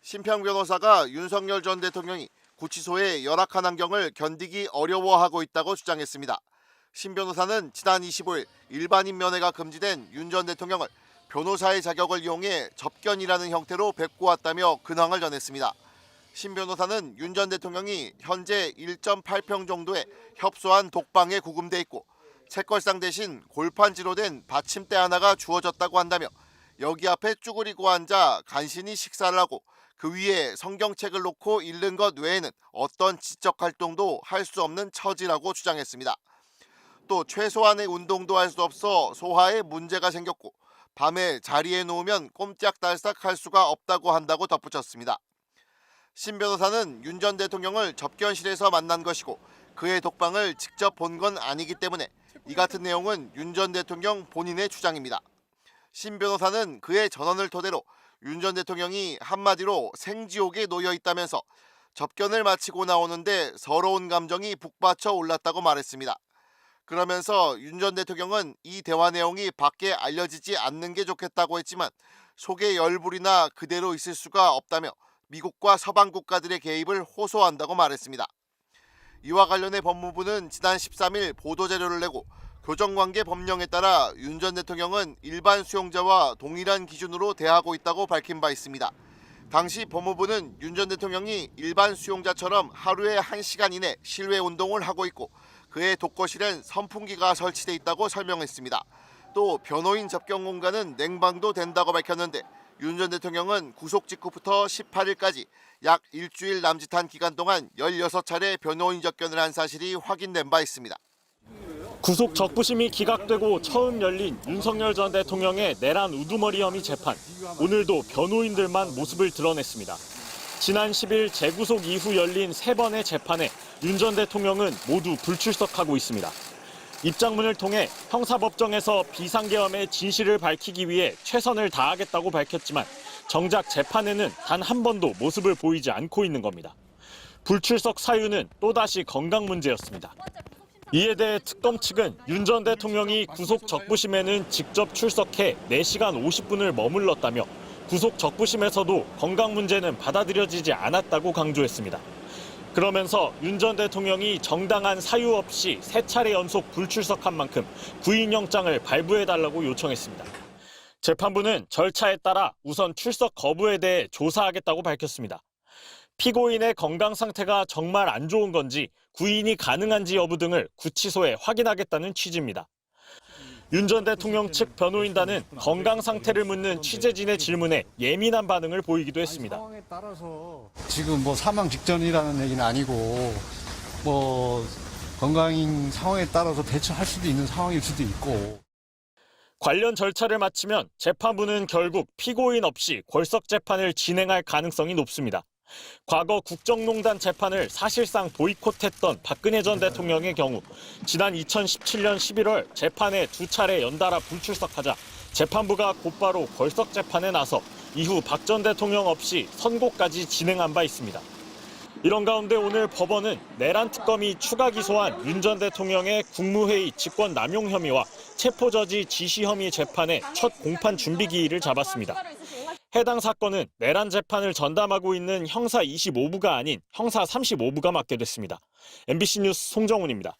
심평 변호사가 윤석열 전 대통령이 구치소의 열악한 환경을 견디기 어려워하고 있다고 주장했습니다. 심 변호사는 지난 25일 일반인 면회가 금지된 윤 전 대통령을 변호사의 자격을 이용해 접견이라는 형태로 뵙고 왔다며 근황을 전했습니다. 심 변호사는 윤 전 대통령이 현재 1.8평 정도의 협소한 독방에 구금돼 있고 책걸상 대신 골판지로 된 받침대 하나가 주어졌다고 한다며 여기 앞에 쭈그리고 앉아 간신히 식사를 하고 그 위에 성경책을 놓고 읽는 것 외에는 어떤 지적 활동도 할 수 없는 처지라고 주장했습니다. 또 최소한의 운동도 할 수 없어 소화에 문제가 생겼고 밤에 자리에 누우면 꼼짝달싹 할 수가 없다고 한다고 덧붙였습니다. 심 변호사는 윤 전 대통령을 접견실에서 만난 것이고 그의 독방을 직접 본 건 아니기 때문에 이 같은 내용은 윤 전 대통령 본인의 주장입니다. 심 변호사는 그의 전언을 토대로 윤 전 대통령이 한마디로 생지옥에 놓여 있다면서 접견을 마치고 나오는데 서러운 감정이 북받쳐 올랐다고 말했습니다. 그러면서 윤 전 대통령은 이 대화 내용이 밖에 알려지지 않는 게 좋겠다고 했지만 속의 열불이나 그대로 있을 수가 없다며 미국과 서방 국가들의 개입을 호소한다고 말했습니다. 이와 관련해 법무부는 지난 13일 보도자료를 내고 교정관계 법령에 따라 윤 전 대통령은 일반 수용자와 동일한 기준으로 대하고 있다고 밝힌 바 있습니다. 당시 법무부는 윤 전 대통령이 일반 수용자처럼 하루에 1시간 이내 실외 운동을 하고 있고 그의 독거실엔 선풍기가 설치돼 있다고 설명했습니다. 또 변호인 접견 공간은 냉방도 된다고 밝혔는데 윤 전 대통령은 구속 직후부터 18일까지 약 일주일 남짓한 기간 동안 16차례 변호인 접견을 한 사실이 확인된 바 있습니다. 구속 적부심이 기각되고 처음 열린 윤석열 전 대통령의 내란 우두머리 혐의 재판. 오늘도 변호인들만 모습을 드러냈습니다. 지난 10일 재구속 이후 열린 3번의 재판에 윤 전 대통령은 모두 불출석하고 있습니다. 입장문을 통해 형사법정에서 비상계엄의 진실을 밝히기 위해 최선을 다하겠다고 밝혔지만 정작 재판에는 단 한 번도 모습을 보이지 않고 있는 겁니다. 불출석 사유는 또다시 건강 문제였습니다. 이에 대해 특검 측은 윤 전 대통령이 구속 적부심에는 직접 출석해 4시간 50분을 머물렀다며 구속 적부심에서도 건강 문제는 받아들여지지 않았다고 강조했습니다. 그러면서 윤 전 대통령이 정당한 사유 없이 3차례 연속 불출석한 만큼 구인영장을 발부해달라고 요청했습니다. 재판부는 절차에 따라 우선 출석 거부에 대해 조사하겠다고 밝혔습니다. 피고인의 건강 상태가 정말 안 좋은 건지 구인이 가능한지 여부 등을 구치소에 확인하겠다는 취지입니다. 윤 전 대통령 측 변호인단은 건강 상태를 묻는 취재진의 질문에 예민한 반응을 보이기도 했습니다. 상황에 따라서 지금 사망 직전이라는 얘기는 아니고 건강인 상황에 따라서 대처할 수도 있는 상황일 수도 있고. 관련 절차를 마치면 재판부는 결국 피고인 없이 골석 재판을 진행할 가능성이 높습니다. 과거 국정농단 재판을 사실상 보이콧했던 박근혜 전 대통령의 경우 지난 2017년 11월 재판에 2차례 연달아 불출석하자 재판부가 곧바로 골석 재판에 나서 이후 박 전 대통령 없이 선고까지 진행한 바 있습니다. 이런 가운데 오늘 법원은 내란 특검이 추가 기소한 윤 전 대통령의 국무회의 직권 남용 혐의와 체포저지 지시 혐의 재판의 첫 공판 준비 기일을 잡았습니다. 해당 사건은 내란 재판을 전담하고 있는 형사 25부가 아닌 형사 35부가 맡게 됐습니다. MBC 뉴스 송정훈입니다.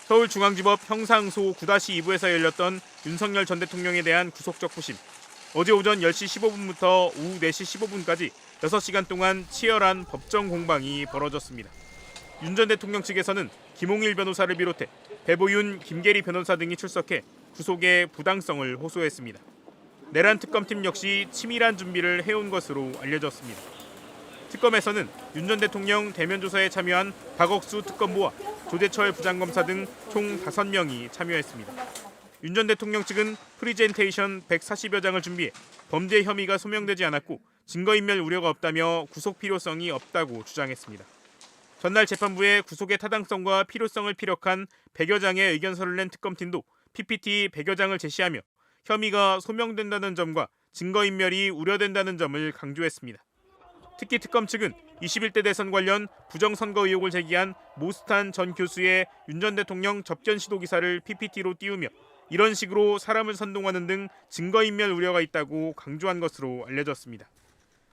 서울중앙지법 형사항소 9-2부에서 열렸던 윤석열 전 대통령에 대한 구속적부심. 어제 오전 10시 15분부터 오후 4시 15분까지 6시간 동안 치열한 법정 공방이 벌어졌습니다. 윤 전 대통령 측에서는 김홍일 변호사를 비롯해 배보윤, 김계리 변호사 등이 출석해 구속의 부당성을 호소했습니다. 내란 특검팀 역시 치밀한 준비를 해온 것으로 알려졌습니다. 특검에서는 윤 전 대통령 대면 조사에 참여한 박억수 특검보와 조재철 부장검사 등 총 5명이 참여했습니다. 윤 전 대통령 측은 프리젠테이션 140여 장을 준비해 범죄 혐의가 소명되지 않았고 증거인멸 우려가 없다며 구속 필요성이 없다고 주장했습니다. 전날 재판부에 구속의 타당성과 필요성을 피력한 100여 장의 의견서를 낸 특검팀도 PPT 100여 장을 제시하며 혐의가 소명된다는 점과 증거인멸이 우려된다는 점을 강조했습니다. 특히 특검 측은 21대 대선 관련 부정선거 의혹을 제기한 모스탄 전 교수의 윤 전 대통령 접견 시도 기사를 PPT로 띄우며 이런 식으로 사람을 선동하는 등 증거인멸 우려가 있다고 강조한 것으로 알려졌습니다.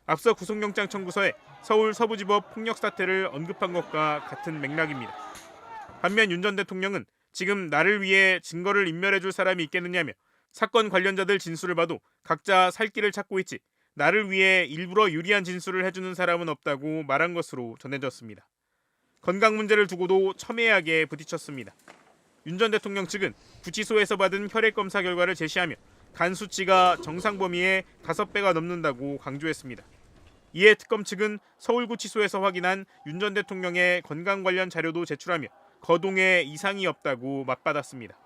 앞서 구속영장 청구서에 서울 서부지법 폭력 사태를 언급한 것과 같은 맥락입니다. 반면 윤 전 대통령은 지금 나를 위해 증거를 인멸해줄 사람이 있겠느냐며 사건 관련자들 진술을 봐도 각자 살 길을 찾고 있지 나를 위해 일부러 유리한 진술을 해주는 사람은 없다고 말한 것으로 전해졌습니다. 건강 문제를 두고도 첨예하게 부딪혔습니다. 윤 전 대통령 측은 구치소에서 받은 혈액 검사 결과를 제시하며 간 수치가 정상 범위의 5배가 넘는다고 강조했습니다. 이에 특검 측은 서울구치소에서 확인한 윤 전 대통령의 건강 관련 자료도 제출하며 거동에 이상이 없다고 맞받았습니다.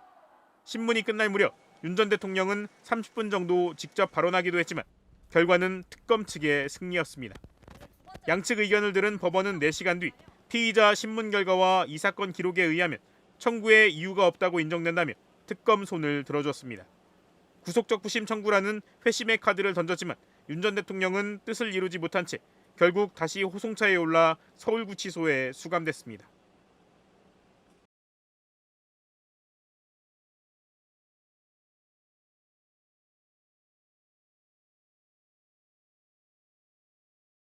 신문이 끝날 무렵 윤 전 대통령은 30분 정도 직접 발언하기도 했지만 결과는 특검 측의 승리였습니다. 양측 의견을 들은 법원은 4시간 뒤 피의자 신문 결과와 이 사건 기록에 의하면 청구에 이유가 없다고 인정된다며 특검 손을 들어줬습니다. 구속적부심 청구라는 회심의 카드를 던졌지만 윤 전 대통령은 뜻을 이루지 못한 채 결국 다시 호송차에 올라 서울구치소에 수감됐습니다.